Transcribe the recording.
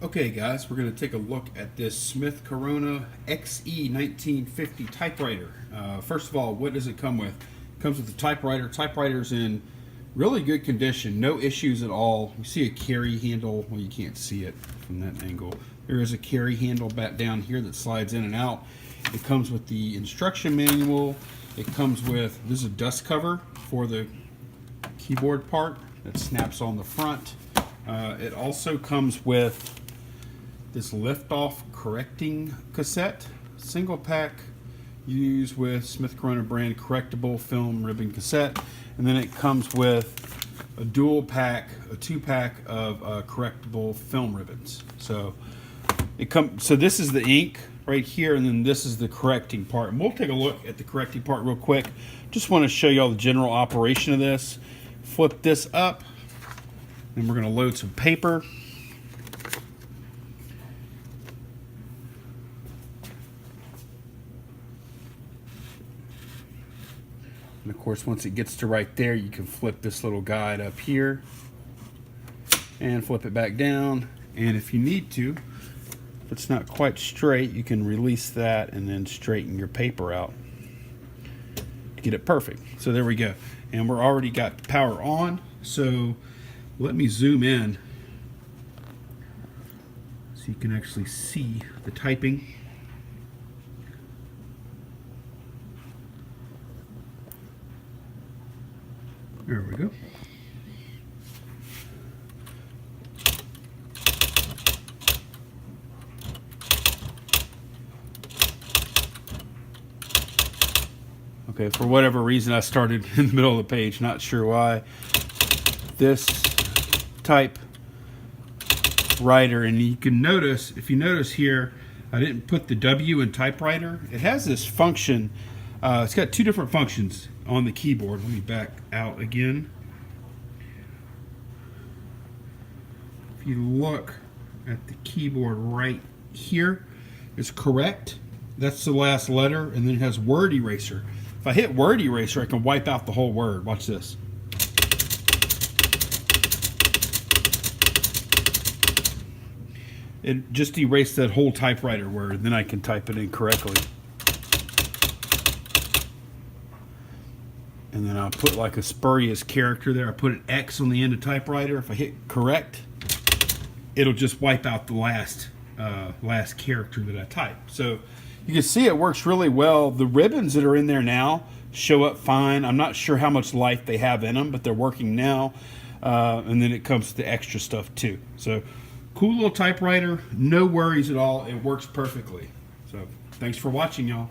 Okay guys, we're going to take a look at this Smith Corona XE-1950 typewriter. First of all, what does it come with? It comes with the typewriter. Typewriter's in really good condition, no issues at all. You see a carry handle, well you can't see it from that angle. There is a carry handle back down here that slides in and out. It comes with the instruction manual. It comes with, this is a dust cover for the keyboard part that snaps on the front. It also comes with this lift-off correcting cassette, single pack, used with Smith Corona brand correctable film ribbon cassette, and then it comes with a dual pack, a 2-pack of correctable film ribbons. So so this is the ink right here, and then this is the correcting part. And we'll take a look at the correcting part real quick. Just want to show you all the general operation of this. Flip this up, and we're going to load some paper. And of course, once it gets to right there, you can flip this little guide up here and flip it back down. And if you need to, if it's not quite straight, you can release that and then straighten your paper out to get it perfect. So there we go. And we're already got the power on. So let me zoom in so you can actually see the typing. There we go. Okay, for whatever reason I started in the middle of the page, not sure why. This Typewriter, and you can notice, if you notice here, I didn't put the W in Typewriter. It has this function, it's got two different functions on the keyboard. Let me back out again. If you look at the keyboard right here, it's correct. That's the last letter, and then it has word eraser. If I hit word eraser, I can wipe out the whole word. Watch this. It just erased that whole typewriter word, then I can type it in correctly. And then I'll put like a spurious character there. I put an X on the end of typewriter. If I hit correct, it'll just wipe out the last character that I typed. So you can see it works really well. The ribbons that are in there now show up fine. I'm not sure how much life they have in them, but they're working now. And then it comes to the extra stuff too. So cool little typewriter, no worries at all. It works perfectly. So thanks for watching, y'all.